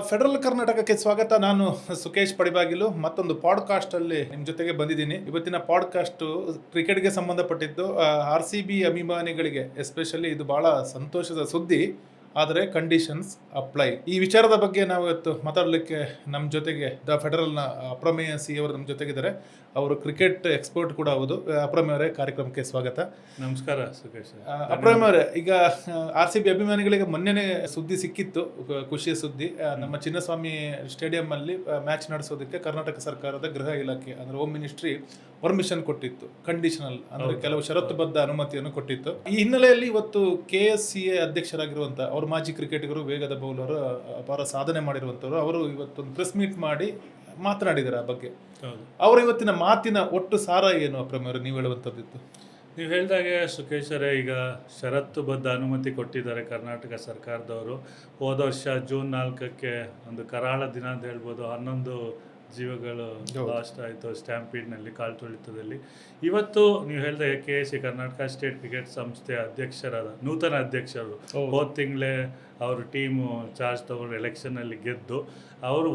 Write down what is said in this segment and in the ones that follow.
Federal ಕರ್ನಾಟಕಕ್ಕೆ ಸ್ವಾಗತ. ನಾನು ಸುಕೇಶ್ ಪಡಿಬಾಗಿಲು ಮತ್ತೊಂದು ಪಾಡ್ಕಾಸ್ಟ್ ಅಲ್ಲಿ ನಿಮ್ಮ ಜೊತೆಗೆ ಬಂದಿದ್ದೀನಿ. ಇವತ್ತಿನ ಪಾಡ್ಕಾಸ್ಟ್ ಕ್ರಿಕೆಟ್ಗೆ ಸಂಬಂಧಪಟ್ಟಿದ್ದು. ಆರ್ ಸಿ ಬಿ ಅಭಿಮಾನಿಗಳಿಗೆ ಎಸ್ಪೆಷಲಿ ಇದು ಬಹಳ ಸಂತೋಷದ ಸುದ್ದಿ. ಆದರೆ ಕಂಡೀಷನ್ಸ್ ಅಪ್ಲೈ. ಈ ವಿಚಾರದ ಬಗ್ಗೆ ನಾವು ಇವತ್ತು ಮಾತಾಡಲಿಕ್ಕೆ ನಮ್ಮ ಜೊತೆಗೆ ಫೆಡರಲ್ನ ಅಪ್ರಮೇಯ ಸಿ ಅವರು ನಮ್ಮ ಜೊತೆಗಿದ್ದಾರೆ. ಅವರು ಕ್ರಿಕೆಟ್ ಎಕ್ಸ್ಪರ್ಟ್ ಕೂಡ ಹೌದು. ಅಪ್ರಮೇಯ ಅವರೇ, ಕಾರ್ಯಕ್ರಮಕ್ಕೆ ಸ್ವಾಗತ. ನಮಸ್ಕಾರ ಸುಖೇಶ್. ಅಪ್ರಮೇಯ ಅವರೇ, ಈಗ ಆರ್ ಸಿ ಬಿ ಅಭಿಮಾನಿಗಳಿಗೆ ಮೊನ್ನೆನೇ ಸುದ್ದಿ ಸಿಕ್ಕಿತ್ತು, ಖುಷಿಯ ಸುದ್ದಿ. ನಮ್ಮ ಚಿನ್ನಸ್ವಾಮಿ ಸ್ಟೇಡಿಯಂ ಅಲ್ಲಿ ಮ್ಯಾಚ್ ನಡೆಸೋದಕ್ಕೆ ಕರ್ನಾಟಕ ಸರ್ಕಾರದ ಗೃಹ ಇಲಾಖೆ ಅಂದ್ರೆ ಹೋಮ್ ಮಿನಿಸ್ಟ್ರಿ ಪರ್ಮಿಷನ್ ಕೊಟ್ಟಿತ್ತು. ಕಂಡೀಷನಲ್ ಅಂದ್ರೆ ಕೆಲವು ಷರತ್ತುಬದ್ಧ ಅನುಮತಿಯನ್ನು ಕೊಟ್ಟಿತ್ತು. ಈ ಹಿನ್ನೆಲೆಯಲ್ಲಿ ಇವತ್ತು KSCA ಅಧ್ಯಕ್ಷರಾಗಿರುವಂತಹ ಅವರು ಮಾಜಿ ಕ್ರಿಕೆಟಿಗರು, ವೇಗದ ಬೌಲರ್, ಅಪಾರ ಸಾಧನೆ ಮಾಡಿರುವಂತವರು, ಅವರು ಇವತ್ತೊಂದು ಪ್ರೆಸ್ ಮೀಟ್ ಮಾಡಿ ಮಾತನಾಡಿದ್ದಾರೆ ಆ ಬಗ್ಗೆ. ಅವರ ಇವತ್ತಿನ ಮಾತಿನ ಒಟ್ಟು ಸಾರ ಏನು ಅಪ್ರಮೇಯ ನೀವು ಹೇಳುವಂಥದ್ದಿತ್ತು? ನೀವು ಹೇಳಿದಾಗೆ ಸುಖೇಶರೇ, ಈಗ ಷರತ್ತುಬದ್ಧ ಅನುಮತಿ ಕೊಟ್ಟಿದ್ದಾರೆ ಕರ್ನಾಟಕ ಸರ್ಕಾರದವರು. ಹೋದ ವರ್ಷ ಜೂನ್ 4ಕ್ಕೆ ಒಂದು ಕರಾಳ ದಿನ ಅಂತ ಹೇಳ್ಬೋದು. 11 ಜೀವಗಳು ಲಾಸ್ಟ್ ಆಯಿತು ಸ್ಟ್ಯಾಂಪೀಡ್ನಲ್ಲಿ, ಕಾಲು ತುಳಿತದಲ್ಲಿ. ಇವತ್ತು ನೀವು ಹೇಳಿದಾಗ KSCA ಕರ್ನಾಟಕ ಸ್ಟೇಟ್ ಕ್ರಿಕೆಟ್ ಸಂಸ್ಥೆ ಅಧ್ಯಕ್ಷರಾದ ನೂತನ ಅಧ್ಯಕ್ಷರು ಹೋದ ತಿಂಗಳೇ ಅವ್ರ ಟೀಮು ಚಾರ್ಜ್ ತಗೊಂಡು ಎಲೆಕ್ಷನಲ್ಲಿ ಗೆದ್ದು ಅವರು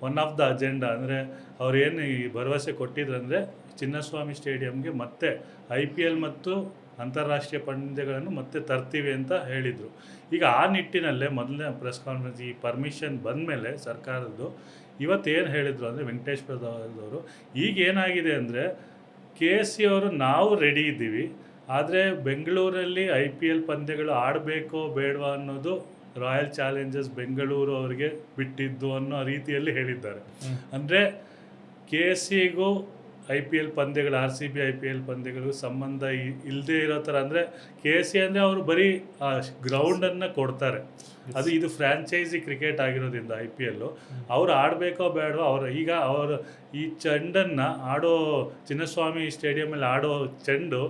ಒನ್ ಆಫ್ ದ ಅಜೆಂಡಾ ಅಂದರೆ ಅವ್ರು ಏನು ಈ ಭರವಸೆ ಕೊಟ್ಟಿದ್ರಂದರೆ ಚಿನ್ನಸ್ವಾಮಿ ಸ್ಟೇಡಿಯಂಗೆ ಮತ್ತೆ IPL ಮತ್ತು ಅಂತಾರಾಷ್ಟ್ರೀಯ ಪಂದ್ಯಗಳನ್ನು ಮತ್ತೆ ತರ್ತೀವಿ ಅಂತ ಹೇಳಿದರು. ಈಗ ಆ ನಿಟ್ಟಿನಲ್ಲೇ ಮೊದಲನೇ ಪ್ರೆಸ್ ಕಾನ್ಫರೆನ್ಸ್ ಈ ಪರ್ಮಿಷನ್ ಬಂದ ಮೇಲೆ ಸರ್ಕಾರದ್ದು ಇವತ್ತೇನು ಹೇಳಿದರು ಅಂದರೆ ವೆಂಕಟೇಶ್ ಪ್ರಸಾದ್ ಅವರು, ಈಗ ಏನಾಗಿದೆ ಅಂದರೆ KSCA ಅವರು ನಾವು ರೆಡಿ ಇದ್ದೀವಿ, ಆದರೆ ಬೆಂಗಳೂರಲ್ಲಿ IPL ಪಂದ್ಯಗಳು ಆಡಬೇಕೋ ಬೇಡವಾ ಅನ್ನೋದು ರಾಯಲ್ ಚಾಲೆಂಜರ್ಸ್ ಬೆಂಗಳೂರು ಅವರಿಗೆ ಬಿಟ್ಟಿದ್ದು ಅನ್ನೋ ರೀತಿಯಲ್ಲಿ ಹೇಳಿದ್ದಾರೆ. ಅಂದರೆ KSCAಗೂ IPL ಪಂದ್ಯಗಳು, RCB IPL ಪಂದ್ಯಗಳು ಸಂಬಂಧ ಇಲ್ಲದೆ ಇರೋ ಥರ. ಅಂದರೆ KSCA ಅಂದರೆ ಅವರು ಬರೀ ಗ್ರೌಂಡನ್ನು ಕೊಡ್ತಾರೆ. ಅದು ಇದು ಫ್ರ್ಯಾಂಚೈಸಿ ಕ್ರಿಕೆಟ್ ಆಗಿರೋದ್ರಿಂದ IPL ಅವ್ರು ಆಡಬೇಕೋ ಬೇಡವೋ ಈಗ ಅವರು ಈ ಚೆಂಡನ್ನು ಆಡೋ ಚಿನ್ನಸ್ವಾಮಿ ಸ್ಟೇಡಿಯಮಲ್ಲಿ ಆಡೋ ಚೆಂಡು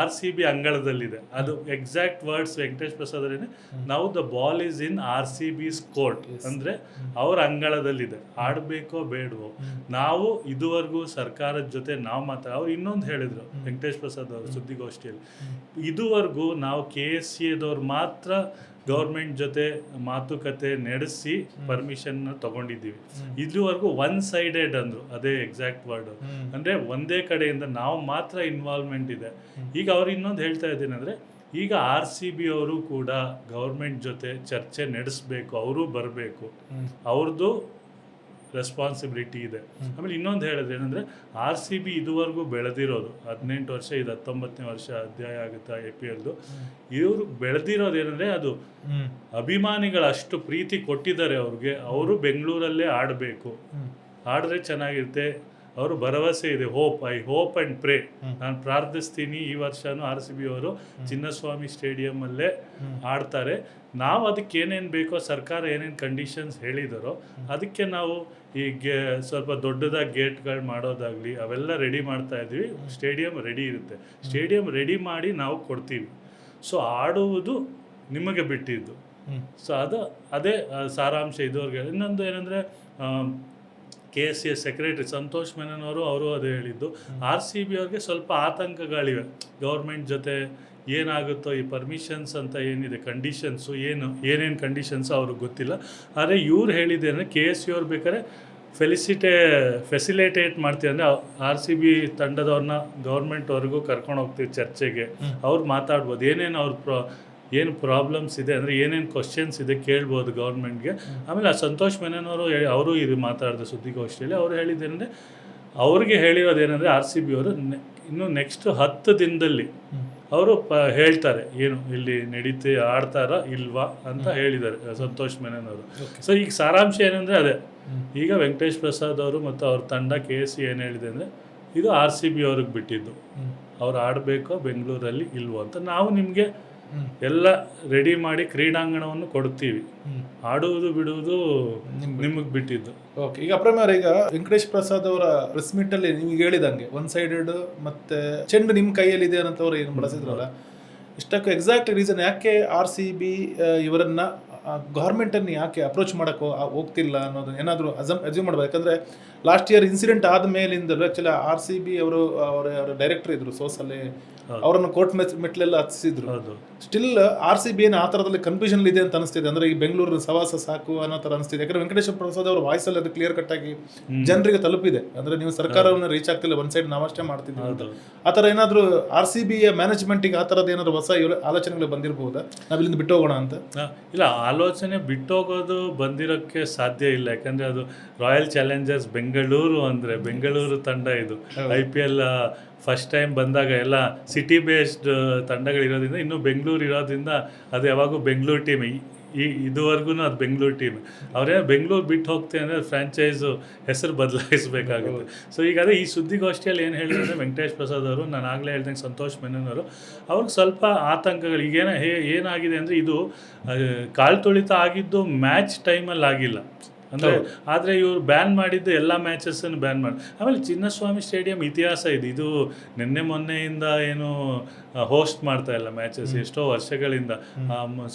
RCB ಅಂಗಳದಲ್ಲಿದೆ. ಅದು ಎಕ್ಸಾಕ್ಟ್ ವರ್ಡ್ಸ್ ವೆಂಕಟೇಶ್ ಪ್ರಸಾದ್ ಅವರೇನೆ, ನಾವು the ball is in RCB's court, ಅಂದರೆ ಅವ್ರ ಅಂಗಳದಲ್ಲಿದೆ, ಆಡಬೇಕೋ ಬೇಡವೋ. ನಾವು ಇದುವರೆಗೂ ಸರ್ಕಾರದ ಜೊತೆ ನಾವು ಅವ್ರು ಇನ್ನೊಂದು ಹೇಳಿದರು ವೆಂಕಟೇಶ್ ಪ್ರಸಾದ್ ಅವರು ಸುದ್ದಿಗೋಷ್ಠಿಯಲ್ಲಿ, ಇದುವರೆಗೂ ನಾವು KSCAದವ್ರು ಮಾತ್ರ ಗೌರ್ಮೆಂಟ್ ಜೊತೆ ಮಾತುಕತೆ ನಡೆಸಿ ಪರ್ಮಿಷನ್ನ ತಗೊಂಡಿದ್ದೀವಿ. ಇದುವರೆಗೂ ಒನ್ ಸೈಡೆಡ್ ಅಂದರು, ಅದೇ ಎಕ್ಸಾಕ್ಟ್ ವರ್ಡ್. ಅಂದರೆ ಒಂದೇ ಕಡೆಯಿಂದ ನಾವು ಮಾತ್ರ ಇನ್ವಾಲ್ವ್ಮೆಂಟ್ ಇದೆ. ಈಗ ಅವ್ರು ಇನ್ನೊಂದು ಹೇಳ್ತಾ ಇದ್ದೀನಿ ಅಂದರೆ, ಈಗ RCB ಅವರು ಕೂಡ ಗೌರ್ಮೆಂಟ್ ಜೊತೆ ಚರ್ಚೆ ನಡೆಸಬೇಕು, ಅವರು ಬರಬೇಕು, ಅವ್ರದ್ದು ರೆಸ್ಪಾನ್ಸಿಬಿಲಿಟಿ ಇದೆ. ಆಮೇಲೆ ಇನ್ನೊಂದು ಹೇಳಿದ್ರೆ ಏನಂದರೆ, RCB ಇದುವರೆಗೂ ಬೆಳೆದಿರೋದು 18 ವರ್ಷ, ಇದು 19ನೇ ವರ್ಷ ಅಧ್ಯಾಯ ಆಗುತ್ತೆ IPLದು. ಇವರು ಬೆಳೆದಿರೋದು ಏನಂದರೆ, ಅದು ಅಭಿಮಾನಿಗಳು ಅಷ್ಟು ಪ್ರೀತಿ ಕೊಟ್ಟಿದ್ದಾರೆ ಅವ್ರಿಗೆ. ಅವರು ಬೆಂಗಳೂರಲ್ಲೇ ಆಡಬೇಕು, ಆಡಿದ್ರೆ ಚೆನ್ನಾಗಿರುತ್ತೆ, ಅವರು ಭರವಸೆ ಇದೆ. ಐ ಹೋಪ್ ಆ್ಯಂಡ್ ಪ್ರೇ, ನಾನು ಪ್ರಾರ್ಥಿಸ್ತೀನಿ ಈ ವರ್ಷನೂ RCB ಅವರು ಚಿನ್ನಸ್ವಾಮಿ ಸ್ಟೇಡಿಯಮಲ್ಲೇ ಆಡ್ತಾರೆ. ನಾವು ಅದಕ್ಕೆ ಏನೇನು ಬೇಕೋ ಸರ್ಕಾರ ಏನೇನು ಕಂಡೀಷನ್ಸ್ ಹೇಳಿದಾರೋ ಅದಕ್ಕೆ ನಾವು ಈ ಸ್ವಲ್ಪ ದೊಡ್ಡದಾಗಿ ಗೇಟ್ಗಳು ಮಾಡೋದಾಗಲಿ ಅವೆಲ್ಲ ರೆಡಿ ಮಾಡ್ತಾ ಇದ್ವಿ. ಸ್ಟೇಡಿಯಂ ರೆಡಿ ಇರುತ್ತೆ, ಸ್ಟೇಡಿಯಂ ರೆಡಿ ಮಾಡಿ ನಾವು ಕೊಡ್ತೀವಿ. ಸೊ ಆಡುವುದು ನಿಮಗೆ ಬಿಟ್ಟಿದ್ದು. ಸೊ ಅದೇ ಸಾರಾಂಶ ಇದುವರೆಗೆ. ಇನ್ನೊಂದು ಏನಂದರೆ, KSCA ಸೆಕ್ರೆಟರಿ ಸಂತೋಷ್ ಮೆನನ್ ಅವರು ಅದೇ ಹೇಳಿದ್ದು, RCB ಅವ್ರಿಗೆ ಸ್ವಲ್ಪ ಆತಂಕಗಳಿವೆ. ಗೌರ್ಮೆಂಟ್ ಜೊತೆ ಏನಾಗುತ್ತೋ, ಈ ಪರ್ಮಿಷನ್ಸ್ ಅಂತ ಏನಿದೆ ಕಂಡೀಷನ್ಸು, ಏನೇನು ಕಂಡೀಷನ್ಸ್ ಅವ್ರಿಗೆ ಗೊತ್ತಿಲ್ಲ. ಆದರೆ ಇವ್ರು ಹೇಳಿದ್ದೇನೆ, KSCA ಅವ್ರು ಬೇಕಾದ್ರೆ ಫೆಸಿಲಿಟೇಟ್ ಮಾಡ್ತೀವಿ, ಅಂದರೆ RCB ತಂಡದವ್ರನ್ನ ಗೌರ್ಮೆಂಟ್ವರೆಗೂ ಕರ್ಕೊಂಡು ಹೋಗ್ತೀವಿ ಚರ್ಚೆಗೆ, ಅವ್ರು ಮಾತಾಡ್ಬೋದು, ಏನೇನು ಏನು ಪ್ರಾಬ್ಲಮ್ಸ್ ಇದೆ ಅಂದರೆ ಏನೇನು ಕ್ವಶನ್ಸ್ ಇದೆ ಕೇಳ್ಬೋದು ಗೌರ್ಮೆಂಟ್ಗೆ. ಆಮೇಲೆ ಆ ಸಂತೋಷ್ ಮೆನನ್ ಅವರು ಇದು ಮಾತಾಡಿದ ಸುದ್ದಿಗೋಷ್ಠಿಯಲ್ಲಿ ಅವರು ಹೇಳಿದ್ದೇನೆಂದರೆ, ಅವ್ರಿಗೆ ಹೇಳಿರೋದೇನೆಂದರೆ RCB ಅವರು ಇನ್ನು ನೆಕ್ಸ್ಟ್ 10 ದಿನದಲ್ಲಿ ಅವರು ಹೇಳ್ತಾರೆ ಏನು ಇಲ್ಲಿ ಆಡ್ತಾರಾ ಇಲ್ವಾ ಅಂತ ಹೇಳಿದ್ದಾರೆ ಸಂತೋಷ್ ಮೆನನ್ ಅವರು. ಸೊ ಈಗ ಸಾರಾಂಶ ಏನಂದರೆ ಅದೇ, ಈಗ ವೆಂಕಟೇಶ್ ಪ್ರಸಾದ್ ಅವರು ಮತ್ತು ಅವ್ರ ತಂಡ KSCA ಏನು ಹೇಳಿದೆ ಅಂದರೆ, ಇದು RCB ಅವ್ರಿಗೆ ಬಿಟ್ಟಿದ್ದು, ಅವ್ರು ಆಡಬೇಕೋ ಬೆಂಗಳೂರಲ್ಲಿ ಇಲ್ವೋ ಅಂತ. ನಾವು ನಿಮಗೆ ಎಲ್ಲ ರೆಡಿ ಮಾಡಿ ಕ್ರೀಡಾಂಗಣವನ್ನು ಕೊಡ್ತೀವಿ, ಆಡುವುದು ಬಿಡುವುದು ನಿಮಗೆ ಬಿಟ್ಟಿದ್ದು. ಓಕೆ, ಈಗ ಅಪ್ರಮೇಯ, ಈಗ ವೆಂಕಟೇಶ್ ಪ್ರಸಾದ್ ಅವರ ಪ್ರೆಸ್ ಮೀಟ್ ಅಲ್ಲಿ ನಿಮ್ಗೆ ಹೇಳಿದಂಗೆ ಒನ್ ಸೈಡೆಡ್ ಮತ್ತೆ ಚೆಂಡು ನಿಮ್ಮ ಕೈಯಲ್ಲಿದೆ ಅನ್ನೋರು ಏನು ಬಳಸಿದ್ರಲ್ಲ, ಇಷ್ಟಕ್ಕೂ ಎಕ್ಸಾಕ್ಟ್ ರೀಸನ್ ಯಾಕೆ RCB ಇವರನ್ನ ಗೌರ್ಮೆಂಟನ್ನು ಯಾಕೆ ಅಪ್ರೋಚ್ ಮಾಡೋಕ್ಕೋ ಹೋಗ್ತಿಲ್ಲ ಅನ್ನೋದು ಏನಾದರೂ ಅಸ್ಯೂಮ್ ಮಾಡ್ಬೋದು. ಯಾಕಂದರೆ ಲಾಸ್ಟ್ ಇಯರ್ ಇನ್ಸಿಡೆಂಟ್ ಆದ ಮೇಲಿಂದಲೂ ಆ್ಯಕ್ಚುಲಿ RCB ಅವರ ಡೈರೆಕ್ಟರ್ ಇದ್ದರು ಸೋಸಲೆ, ಅವರನ್ನು ಕೋರ್ಟ್ ಮೆಟ್ಲೆಲ್ಲ ಹತ್ತಿಸಿದ್ರು. ಹೌದು. ಸ್ಟಿಲ್ RCB ಏನು ಆ ಥರದಲ್ಲಿ ಕನ್ಫ್ಯೂಷನ್ ಇದೆ ಅಂತ ಅನಿಸ್ತಿದೆ. ಅಂದ್ರೆ ಈ ಬೆಂಗಳೂರಿನ ಸವಾಸ ಸಾಕು ಅನ್ನೋ ಥರ ಅನಿಸ್ತಿದೆ. ಯಾಕಂದ್ರೆ ವೆಂಕಟೇಶ್ವರ ಪ್ರಸಾದ್ ಅವರ ವಾಯ್ಸಲ್ಲಿ ಅದು ಕ್ಲಿಯರ್ ಕಟ್ ಆಗಿ ಜನರಿಗೆ ತಲುಪಿದೆ. ಅಂದ್ರೆ ನೀವು ಸರ್ಕಾರವನ್ನು ರೀಚ್ ಆಗ್ತಿಲ್ಲ, ಒನ್ ಸೈಡ್ ನಾವಷ್ಟೇ ಮಾಡ್ತಿದ್ವಿ ಅಂತ. ಆ ಥರ ಏನಾದರೂ RCBಯ ಮ್ಯಾನೇಜ್ಮೆಂಟಿಗೆ ಆ ಥರದ್ದು ಏನಾದ್ರು ಹೊಸ ಆಲೋಚನೆಗಳು ಬಂದಿರಬಹುದಾ, ನಾವಿಲ್ಲಿಂದ ಬಿಟ್ಟು ಹೋಗೋಣ ಅಂತ? ಇಲ್ಲ, ಆಲೋಚನೆ ಬಿಟ್ಟೋಗೋದು ಬಂದಿರೋಕ್ಕೆ ಸಾಧ್ಯ ಇಲ್ಲ. ಯಾಕಂದರೆ ಅದು ರಾಯಲ್ ಚಾಲೆಂಜರ್ಸ್ ಬೆಂಗಳೂರು ಅಂದರೆ ಬೆಂಗಳೂರು ತಂಡ ಇದು. IPL ಫಸ್ಟ್ ಟೈಮ್ ಬಂದಾಗ ಎಲ್ಲ ಸಿಟಿ ಬೇಸ್ಡ್ ತಂಡಗಳಿರೋದ್ರಿಂದ, ಇನ್ನು ಬೆಂಗಳೂರು ಇರೋದ್ರಿಂದ ಅದು ಯಾವಾಗೂ ಬೆಂಗಳೂರು ಟೀಮ್ ಇದುವರೆಗೂ ಅದು ಬೆಂಗಳೂರು ಟೀಮ್. ಅವರೇ ಬೆಂಗಳೂರು ಬಿಟ್ಟು ಹೋಗ್ತೇವೆ ಅಂದರೆ ಫ್ರಾಂಚೈಸು ಹೆಸರು ಬದಲಾಯಿಸಬೇಕಾಗುತ್ತೆ. ಸೊ ಈಗ ಅದೇ ಈ ಸುದ್ದಿಗೋಷ್ಠಿಯಲ್ಲಿ ಏನು ಹೇಳಿದ್ರೆ ವೆಂಕಟೇಶ್ ಪ್ರಸಾದ್ ಅವರು, ನಾನು ಆಗಲೇ ಹೇಳ್ದಂಗೆ ಸಂತೋಷ್ ಮೆನನ್ ಅವರು, ಅವ್ರಿಗೆ ಸ್ವಲ್ಪ ಆತಂಕಗಳು. ಈಗೇನ ಏನಾಗಿದೆ ಅಂದರೆ ಇದು ಕಾಲು ತುಳಿತ ಆಗಿದ್ದು ಮ್ಯಾಚ್ ಟೈಮಲ್ಲಿ ಆಗಿಲ್ಲ ಅಂದರೆ. ಆದರೆ ಇವರು ಬ್ಯಾನ್ ಮಾಡಿದ್ದು ಎಲ್ಲ ಮ್ಯಾಚಸ್ಸನ್ನು ಬ್ಯಾನ್ ಮಾಡಿ. ಆಮೇಲೆ ಚಿನ್ನಸ್ವಾಮಿ ಸ್ಟೇಡಿಯಂ ಇತಿಹಾಸ ಇದೆ. ಇದು ನಿನ್ನೆ ಮೊನ್ನೆಯಿಂದ ಏನು ಹೋಸ್ಟ್ ಮಾಡ್ತಾ ಇಲ್ಲ ಮ್ಯಾಚಸ್, ಎಷ್ಟೋ ವರ್ಷಗಳಿಂದ,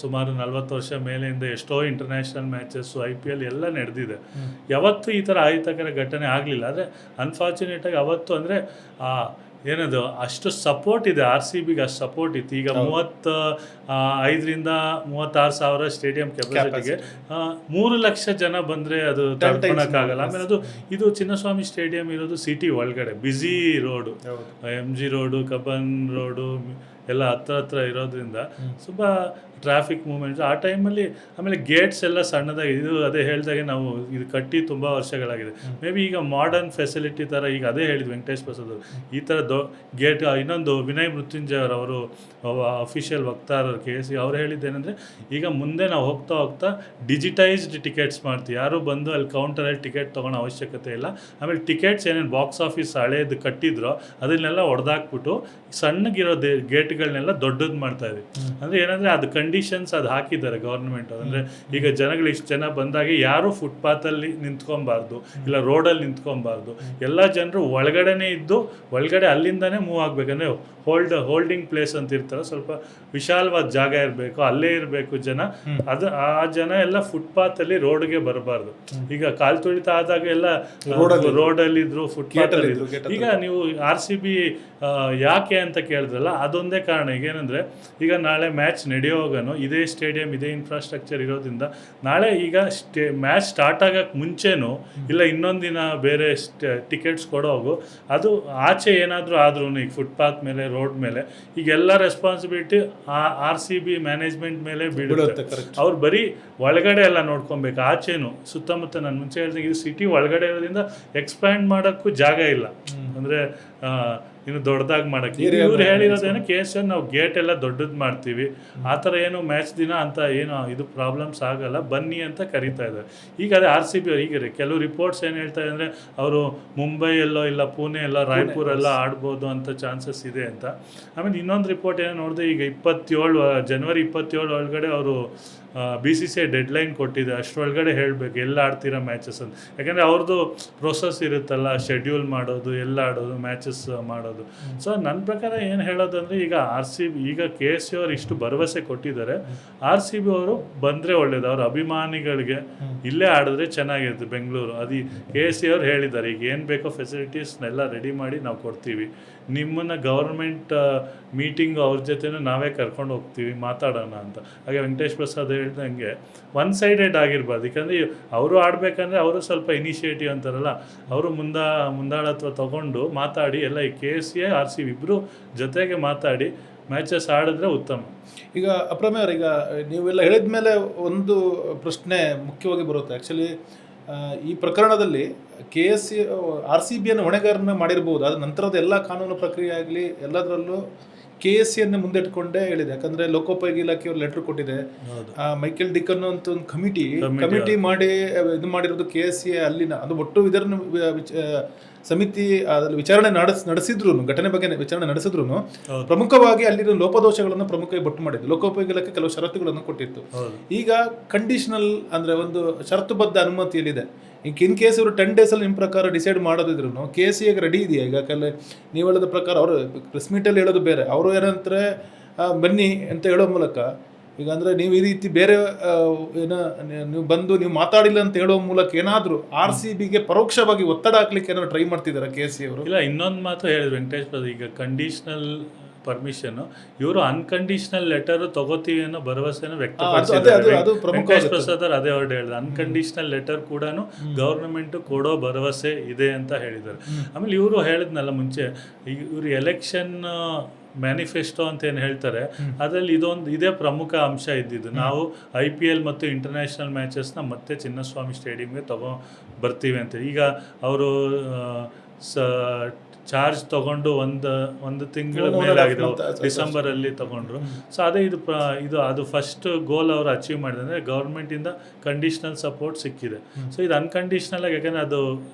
ಸುಮಾರು 40 ವರ್ಷ ಮೇಲೆಯಿಂದ ಎಷ್ಟೋ ಇಂಟರ್ನ್ಯಾಷನಲ್ ಮ್ಯಾಚಸ್ಸು, IPL ಎಲ್ಲ ನಡೆದಿದೆ. ಯಾವತ್ತೂ ಈ ಥರ ಅಹಿತಕರ ಘಟನೆ ಆಗಲಿಲ್ಲ. ಆದರೆ ಅನ್ಫಾರ್ಚುನೇಟಾಗಿ ಅವತ್ತು ಅಂದರೆ ಏನದು ಅಷ್ಟು ಸಪೋರ್ಟ್ ಇದೆ, RCBಗೆ ಅಷ್ಟು ಸಪೋರ್ಟ್ ಇತ್ತು. ಈಗ 35,000 36,000 ಸ್ಟೇಡಿಯಂ ಕೆಪಾಸಿಟಿಗೆ 3 ಲಕ್ಷ ಜನ ಬಂದರೆ ಅದು ತಡ್ಕೊಳಕ್ಕಾಗಲ್ಲ. ಆಮೇಲೆ ಅದು ಇದು ಚಿನ್ನಸ್ವಾಮಿ ಸ್ಟೇಡಿಯಂ ಇರೋದು ಸಿಟಿ ಒಳಗಡೆ, busy road, MG road, Cubbon road ಎಲ್ಲ ಹತ್ರ ಇರೋದ್ರಿಂದ ತುಂಬ ಟ್ರಾಫಿಕ್ ಮೂವ್ಮೆಂಟ್ಸ್ ಆ ಟೈಮಲ್ಲಿ. ಆಮೇಲೆ ಗೇಟ್ಸ್ ಎಲ್ಲ ಸಣ್ಣದಾಗಿ, ಇದು ಅದೇ ಹೇಳಿದಾಗೆ ನಾವು ಇದು ಕಟ್ಟಿ ತುಂಬ ವರ್ಷಗಳಾಗಿದೆ. ಮೇ ಬಿ ಈಗ ಮಾಡರ್ನ್ ಫೆಸಿಲಿಟಿ ಥರ, ಈಗ ಅದೇ ಹೇಳಿದ್ದು ವೆಂಕಟೇಶ್ ಪ್ರಸಾದ್ ಅವರು, ಈ ಥರ ಗೇಟ್. ಇನ್ನೊಂದು ವಿನಯ್ ಮೃತ್ಯುಂಜಯ ಅವರು ಅಫಿಷಿಯಲ್ ವಕ್ತಾರರು KC ಅವ್ರು ಹೇಳಿದ್ದೇನೆಂದರೆ, ಈಗ ಮುಂದೆ ನಾವು ಹೋಗ್ತಾ ಡಿಜಿಟೈಸ್ಡ್ ಟಿಕೆಟ್ಸ್ ಮಾಡ್ತೀವಿ. ಯಾರು ಬಂದು ಅಲ್ಲಿ ಕೌಂಟರಲ್ಲಿ ಟಿಕೆಟ್ ತೊಗೊಳ್ಳೋ ಅವಶ್ಯಕತೆ ಇಲ್ಲ. ಆಮೇಲೆ ಟಿಕೆಟ್ಸ್ ಏನೇನು ಬಾಕ್ಸ್ ಆಫೀಸ್ ಹಳೇದು ಕಟ್ಟಿದ್ರೋ ಅದನ್ನೆಲ್ಲ ಹೊಡೆದಾಕ್ಬಿಟ್ಟು ಸಣ್ಣಗಿರೋ ಗೇಟ್ಗಳನ್ನೆಲ್ಲ ದೊಡ್ಡದು ಮಾಡ್ತಾ ಇದ್ದೀವಿ. ಅಂದರೆ ಏನಂದರೆ ಅದು ಕಂಡೀಷನ್ಸ್ ಅದು ಹಾಕಿದ್ದಾರೆ ಗೌರ್ಮೆಂಟ್. ಅಂದರೆ ಈಗ ಜನಗಳು ಇಷ್ಟು ಜನ ಬಂದಾಗ ಯಾರೂ ಫುಟ್ಪಾತಲ್ಲಿ ನಿಂತ್ಕೊಬಾರ್ದು, ಇಲ್ಲ ರೋಡಲ್ಲಿ ನಿಂತ್ಕೊಬಾರ್ದು. ಎಲ್ಲ ಜನರು ಒಳಗಡೆನೇ ಇದ್ದು ಒಳಗಡೆ ಅಲ್ಲಿಂದನೇ ಮೂವ್ ಆಗಬೇಕಂದ್ರೆ ಹೋಲ್ಡಿಂಗ್ ಪ್ಲೇಸ್ ಅಂತ ಇರ್ತಾರೆ, ಸ್ವಲ್ಪ ವಿಶಾಲವಾದ ಜಾಗ ಇರಬೇಕು, ಅಲ್ಲೇ ಇರಬೇಕು ಜನ. ಅದು ಆ ಜನ ಎಲ್ಲ ಫುಟ್ಪಾತಲ್ಲಿ ರೋಡ್ಗೆ ಬರಬಾರ್ದು. ಈಗ ಕಾಲು ತುಳಿತ ಆದಾಗ ಎಲ್ಲ ರೋಡಲ್ಲಿ ಇದ್ರು, ಫುಟ್ಪಾತಲ್ಲಿ ಇದ್ರು. ಈಗ ನೀವು RCB ಯಾಕೆ ಅಂತ ಕೇಳಿದ್ರಲ್ಲ, ಅದೊಂದೇ ಕಾರಣ. ಈಗ ಏನಂದರೆ, ಈಗ ನಾಳೆ ಮ್ಯಾಚ್ ನಡೆಯೋವಾಗನು ಇದೇ ಸ್ಟೇಡಿಯಂ, ಇದೇ ಇನ್ಫ್ರಾಸ್ಟ್ರಕ್ಚರ್ ಇರೋದ್ರಿಂದ ನಾಳೆ ಈಗ ಮ್ಯಾಚ್ ಸ್ಟಾರ್ಟ್ ಆಗೋಕ್ಕೆ ಮುಂಚೆನೂ ಇಲ್ಲ ಇನ್ನೊಂದು ದಿನ ಬೇರೆ ಟಿಕೆಟ್ಸ್ ಕೊಡೋಗು, ಅದು ಆಚೆ ಏನಾದರೂ ಆದ್ರೂ ಈಗ ಫುಟ್ಪಾತ್ ಮೇಲೆ, ರೋಡ್ ಮೇಲೆ, ಈಗೆಲ್ಲ ರೆಸ್ಪಾನ್ಸಿಬಿಲಿಟಿ RCB ಮ್ಯಾನೇಜ್ಮೆಂಟ್ ಮೇಲೆ ಬೀಳುತ್ತೆ. ಅವ್ರು ಬರೀ ಒಳಗಡೆ ಎಲ್ಲ ನೋಡ್ಕೊಬೇಕು, ಆಚೆನೂ ಸುತ್ತಮುತ್ತ. ನಾನು ಮುಂಚೆ ಹೇಳ್ದಂಗೆ ಇದು ಸಿಟಿ ಒಳಗಡೆ ಇರೋದ್ರಿಂದ ಎಕ್ಸ್ಪ್ಯಾಂಡ್ ಮಾಡೋಕ್ಕೂ ಜಾಗ ಇಲ್ಲ. ಅಂದರೆ ಇನ್ನು ದೊಡ್ಡದಾಗಿ ಮಾಡೋಕ್ಕೆ ಇವ್ರು ಹೇಳಿರೋದೇನು, KCR ನಾವು ಗೇಟ್ ಎಲ್ಲ ದೊಡ್ಡದು ಮಾಡ್ತೀವಿ, ಆ ಥರ ಏನು ಮ್ಯಾಚ್ ದಿನ ಅಂತ ಏನು ಇದು ಪ್ರಾಬ್ಲಮ್ಸ್ ಆಗಲ್ಲ, ಬನ್ನಿ ಅಂತ ಕರೀತಾ ಇದ್ದಾರೆ. ಈಗ ಅದೇ RCB ಅವ್ರು ಈಗ ಕೆಲವು ರಿಪೋರ್ಟ್ಸ್ ಏನು ಹೇಳ್ತಾರೆ ಅಂದರೆ, ಅವರು ಮುಂಬೈಯಲ್ಲೋ ಇಲ್ಲ ಪುಣೆ ಎಲ್ಲೋ ರಾಯ್ಪುರೆಲ್ಲ ಆಡ್ಬೋದು ಅಂತ ಚಾನ್ಸಸ್ ಇದೆ ಅಂತ. ಆಮೇಲೆ ಇನ್ನೊಂದು ರಿಪೋರ್ಟ್ ಏನೋ ನೋಡಿದೆ, ಈಗ ಜನವರಿ 27 ಒಳಗಡೆ ಅವರು BCCI ಡೆಡ್ಲೈನ್ ಕೊಟ್ಟಿದೆ, ಅಷ್ಟರೊಳಗಡೆ ಹೇಳಬೇಕು ಎಲ್ಲ ಆಡ್ತಿರೋ ಮ್ಯಾಚಸ್ ಅಂತ. ಯಾಕಂದರೆ ಅವ್ರದ್ದು ಪ್ರೊಸೆಸ್ ಇರುತ್ತಲ್ಲ, ಶೆಡ್ಯೂಲ್ ಮಾಡೋದು, ಎಲ್ಲ ಆಡೋದು, ಮ್ಯಾಚಸ್ ಮಾಡೋದು. ಸೊ ನನ್ನ ಪ್ರಕಾರ ಏನು ಹೇಳೋದಂದರೆ, ಈಗ RCB ಈಗ KC ಅವರು ಇಷ್ಟು ಭರವಸೆ ಕೊಟ್ಟಿದ್ದಾರೆ, RCB ಅವರು ಬಂದರೆ ಒಳ್ಳೇದು. ಅವ್ರ ಅಭಿಮಾನಿಗಳಿಗೆ ಇಲ್ಲೇ ಆಡಿದ್ರೆ ಚೆನ್ನಾಗಿರುತ್ತೆ ಬೆಂಗಳೂರು. ಅದು KC ಅವರು ಹೇಳಿದ್ದಾರೆ, ಈಗ ಏನು ಬೇಕೋ ಫೆಸಿಲಿಟೀಸ್ನೆಲ್ಲ ರೆಡಿ ಮಾಡಿ ನಾವು ಕೊಡ್ತೀವಿ, ನಿಮ್ಮನ್ನು ಗೌರ್ಮೆಂಟ್ ಮೀಟಿಂಗು ಅವ್ರ ಜೊತೆನೂ ನಾವೇ ಕರ್ಕೊಂಡು ಹೋಗ್ತೀವಿ, ಮಾತಾಡೋಣ ಅಂತ. ಹಾಗೆ ವೆಂಕಟೇಶ್ ಪ್ರಸಾದ್ ಹೇಳ್ದಂಗೆ ಒನ್ ಸೈಡೆಡ್ ಆಗಿರ್ಬಾರ್ದು. ಯಾಕಂದರೆ ಅವರು ಆಡಬೇಕಂದ್ರೆ ಅವರು ಸ್ವಲ್ಪ ಇನಿಷಿಯೇಟಿವ್ ಅಂತಾರಲ್ಲ, ಅವರು ಮುಂದಾಳತ್ವ ತಗೊಂಡು ಮಾತಾಡಿ ಎಲ್ಲ ಈ KCA RCB ಇಬ್ಬರು ಜೊತೆಗೆ ಮಾತಾಡಿ ಮ್ಯಾಚಸ್ ಆಡಿದ್ರೆ ಉತ್ತಮ. ಈಗ ಅಪ್ರಮೇಯ ಅವ್ರು, ಈಗ ನೀವೆಲ್ಲ ಹೇಳಿದ ಮೇಲೆ ಒಂದು ಪ್ರಶ್ನೆ ಮುಖ್ಯವಾಗಿ ಬರುತ್ತೆ. ಆ್ಯಕ್ಚುಲಿ ಈ ಪ್ರಕರಣದಲ್ಲಿ RCBಯನ್ನು ಹೊಣೆಗಾರನ ಮಾಡಿರ್ಬೋದು, ಅದ ನಂತರದ ಎಲ್ಲ ಕಾನೂನು ಪ್ರಕ್ರಿಯೆ ಆಗಲಿ ಎಲ್ಲದರಲ್ಲೂ KCಯನ್ನು ಮುಂದಿಟ್ಕೊಂಡೇ ಹೇಳಿದೆ. ಯಾಕಂದರೆ ಲೋಕೋಪಯೋಗಿ ಇಲಾಖೆಯವರು ಲೆಟ್ರ್ ಕೊಟ್ಟಿದೆ, ಮೈಕೆಲ್ ಡಿಕನ್ ಅಂತ ಒಂದು ಕಮಿಟಿ ಮಾಡಿ ಇದು ಮಾಡಿರೋದು KCA ಅಲ್ಲಿನ, ಅದು ಒಟ್ಟು ಇದನ್ನು ಸಮಿತಿ ಅದರಲ್ಲಿ ವಿಚಾರಣೆ ನಡೆಸಿದ್ರು, ಘಟನೆ ಬಗ್ಗೆ ವಿಚಾರಣೆ ನಡೆಸಿದ್ರು, ಪ್ರಮುಖವಾಗಿ ಅಲ್ಲಿನ ಲೋಪದೋಷಗಳನ್ನು ಪ್ರಮುಖವಾಗಿ ಬೊಟ್ಟು ಮಾಡಿದ್ದು. ಲೋಕೋಪಯೋಗಿ ಇಲಾಖೆ ಕೆಲವು ಷರತ್ತುಗಳನ್ನು ಕೊಟ್ಟಿತ್ತು. ಈಗ ಕಂಡೀಷನಲ್ ಅಂದರೆ ಒಂದು ಷರತ್ತುಬದ್ಧ ಅನುಮತಿಯಲ್ಲಿದೆ. ಇನ್ ಕೇಸ್ ಇವರು 10 ಡೇಸಲ್ಲಿ ನಿಮ್ಮ ಪ್ರಕಾರ ಡಿಸೈಡ್ ಮಾಡೋದಿದ್ರು KCAಗೆ ರೆಡಿ ಇದೆಯಾ? ಈಗ ನೀವು ಹೇಳೋದ ಪ್ರಕಾರ ಅವರು ಪ್ರೆಸ್ ಮೀಟಲ್ಲಿ ಹೇಳೋದು ಬೇರೆ, ಅವರು ಏನಂತಾರೆ ಬನ್ನಿ ಅಂತ ಹೇಳೋ ಮೂಲಕ, ಈಗ ಅಂದರೆ ನೀವು ಈ ರೀತಿ ಬೇರೆ ನೀವು ಬಂದು ನೀವು ಮಾತಾಡಿಲ್ಲ ಅಂತ ಹೇಳೋ ಮೂಲಕ ಏನಾದರೂ RCBಗೆ ಪರೋಕ್ಷವಾಗಿ ಒತ್ತಡ ಹಾಕ್ಲಿಕ್ಕೆ ಏನಾದ್ರು ಟ್ರೈ ಮಾಡ್ತಿದ್ದಾರೆ KC ಅವರು? ಇಲ್ಲ, ಇನ್ನೊಂದು ಮಾತು ಹೇಳಿದ್ರು ವೆಂಕಟೇಶ್ ಪ್ರಸಾದ್, ಈಗ ಕಂಡೀಷನಲ್ ಪರ್ಮಿಷನ್, ಇವರು ಅನ್ಕಂಡೀಷನಲ್ ಲೆಟರ್ ತಗೋತೀವಿ ಅನ್ನೋ ಭರವಸೆನ ಅದು ವ್ಯಕ್ತಪಡಿಸಿದ್ದಾರೆ. ಪ್ರಮುಖ ವೆಂಕಟೇಶ್ ಪ್ರಸಾದ್ ಅವರು ಅದೇ ವರ್ಡ್ ಹೇಳಿದ್ರು, ಅನ್ಕಂಡೀಷನಲ್ ಲೆಟರ್ ಕೂಡ ಗೌರ್ಮೆಂಟ್ ಕೊಡೋ ಭರವಸೆ ಇದೆ ಅಂತ ಹೇಳಿದ್ದಾರೆ. ಆಮೇಲೆ ಇವರು ಹೇಳಿದ್ನಲ್ಲ ಮುಂಚೆ, ಇವರು ಎಲೆಕ್ಷನ್ ಮ್ಯಾನಿಫೆಸ್ಟೋ ಅಂತ ಏನು ಹೇಳ್ತಾರೆ, ಅದರಲ್ಲಿ ಇದೇ ಪ್ರಮುಖ ಅಂಶ ಇದ್ದಿದ್ದು. ನಾವು IPL ಮತ್ತು ಇಂಟರ್ನ್ಯಾಷನಲ್ ಮ್ಯಾಚಸ್ನ ಮತ್ತೆ ಚಿನ್ನಸ್ವಾಮಿ ಸ್ಟೇಡಿಯಂಗೆ ಬರ್ತೀವಿ ಅಂತ. ಈಗ ಅವರು ಚಾರ್ಜ್ ತಗೊಂಡು ಒಂದು ತಿಂಗಳ ಮೇಲೆ ಆಗಿದೆ, ಡಿಸೆಂಬರಲ್ಲಿ ತಗೊಂಡ್ರು. ಸೊ ಅದೇ ಇದು ಅದು ಫಸ್ಟ್ ಗೋಲ್ ಅವರು ಅಚೀವ್ ಮಾಡಿದೆ, ಅಂದರೆ ಗೌರ್ಮೆಂಟಿಂದ ಕಂಡೀಷ್ನಲ್ ಸಪೋರ್ಟ್ ಸಿಕ್ಕಿದೆ. ಸೊ ಇದು ಅನ್ಕಂಡೀಷ್ನಲ್ ಆಗಿ, ಯಾಕಂದರೆ ಅದು